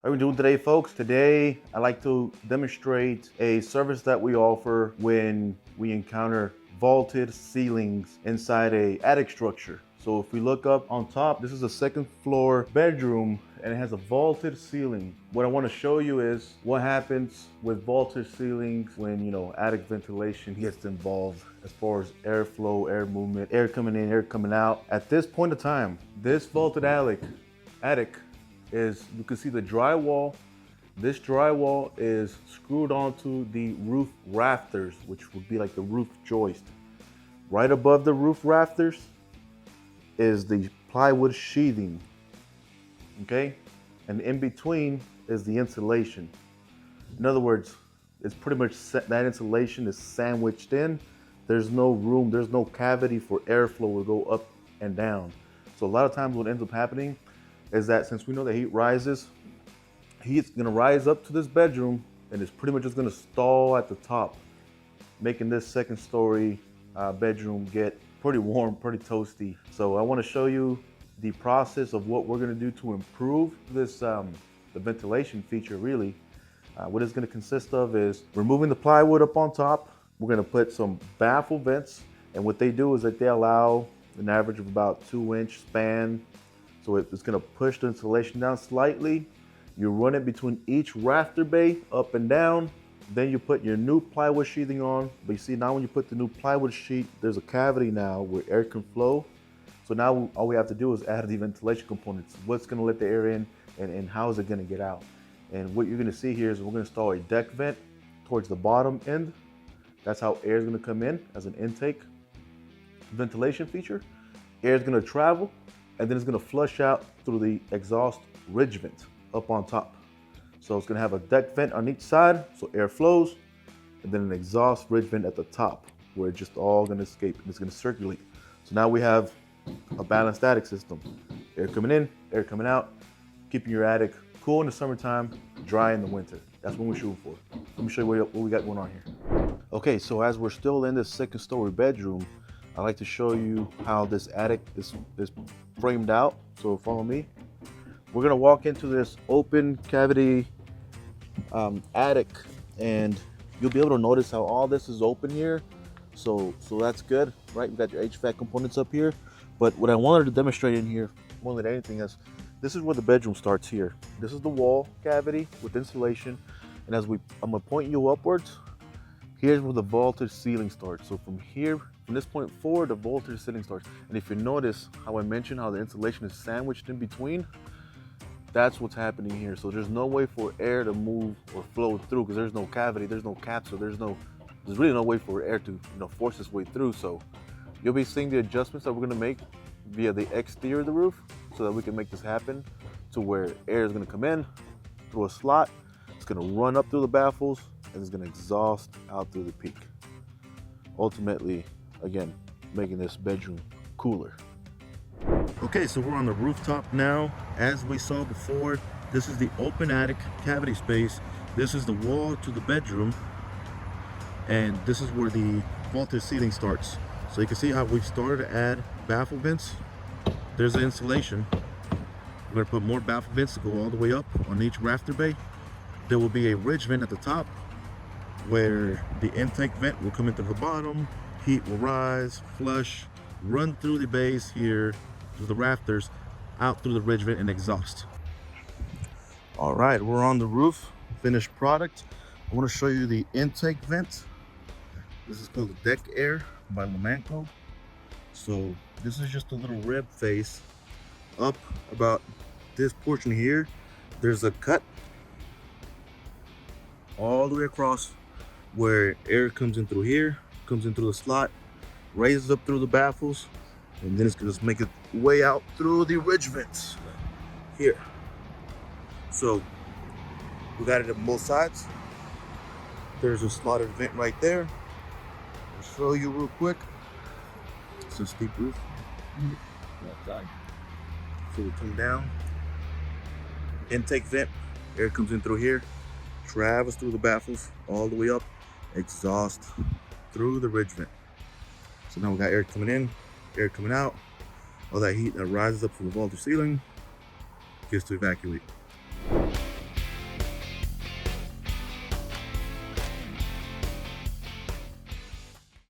How are we doing today, folks? Today, I'd like to demonstrate a service that we offer when we encounter vaulted ceilings inside a attic structure. So if we look up on top, this is a second floor bedroom and it has a vaulted ceiling. What I want to show you is what happens with vaulted ceilings when, attic ventilation gets involved as far as airflow, air movement, air coming in, air coming out. At this point of time, this vaulted attic is, you can see the drywall. This drywall is screwed onto the roof rafters, which would be like the roof joist. Right above the roof rafters is the plywood sheathing, okay? And in between is the insulation. In other words, it's pretty much that insulation is sandwiched in. There's no room, there's no cavity for airflow to go up and down. So a lot of times what ends up happening is that since we know that heat rises, heat's gonna rise up to this bedroom and it's pretty much just gonna stall at the top, making this second story bedroom get pretty warm, pretty toasty. So I wanna show you the process of what we're gonna do to improve this, the ventilation feature really. What it's gonna consist of is removing the plywood up on top. We're gonna put some baffle vents, and what they do is that they allow an average of about 2-inch span. So it's gonna push the insulation down slightly. You run it between each rafter bay up and down. Then you put your new plywood sheathing on. But you see now when you put the new plywood sheet, there's a cavity now where air can flow. So now all we have to do is add the ventilation components. What's gonna let the air in and how is it gonna get out? And what you're gonna see here is we're gonna install a deck vent towards the bottom end. That's how air is gonna come in as an intake ventilation feature. Air is gonna travel, and then it's gonna flush out through the exhaust RidgeVent up on top. So it's gonna have a deck vent on each side, so air flows, and then an exhaust RidgeVent at the top, where it's just all gonna escape and it's gonna circulate. So now we have a balanced attic system. Air coming in, air coming out, keeping your attic cool in the summertime, dry in the winter. That's what we're shooting for. Let me show you what we got going on here. Okay, so as we're still in this second story bedroom, I'd like to show you how this attic is framed out. So follow me. We're gonna walk into this open cavity attic, and you'll be able to notice how all this is open here. So that's good, right? You got your HVAC components up here. But what I wanted to demonstrate in here, more than anything, is this is where the bedroom starts here. This is the wall cavity with insulation, and I'm gonna point you upwards. Here's where the vaulted ceiling starts. So from here, from this point forward, the vaulted ceiling starts. And if you notice how I mentioned how the insulation is sandwiched in between, that's what's happening here. So there's no way for air to move or flow through because there's no cavity, there's no capsule, there's really no way for air to force its way through. So you'll be seeing the adjustments that we're gonna make via the exterior of the roof so that we can make this happen to where air is gonna come in through a slot, it's gonna run up through the baffles, and it's gonna exhaust out through the peak. Ultimately, again, making this bedroom cooler. Okay, so we're on the rooftop now. As we saw before, this is the open attic cavity space. This is the wall to the bedroom, and this is where the vaulted ceiling starts. So you can see how we've started to add baffle vents. There's the insulation. We're gonna put more baffle vents to go all the way up on each rafter bay. There will be a ridge vent at the top where the intake vent will come into the bottom. Heat will rise, flush, run through the bays here to the rafters, out through the ridge vent and exhaust. All right, we're on the roof, finished product. I want to show you the intake vent. This is called the deck air by Lomanco. So this is just a little rib face up about this portion here. There's a cut all the way across where air comes in through here, comes in through the slot, raises up through the baffles, and then it's gonna just make its way out through the ridge vents here. So we got it on both sides. There's a slotted vent right there. I'll show you real quick. It's a steep roof. So we come down, intake vent, air comes in through here, travels through the baffles all the way up, exhaust through the ridge vent. So now we got air coming in, air coming out. All that heat that rises up from the vaulted ceiling gets to evacuate.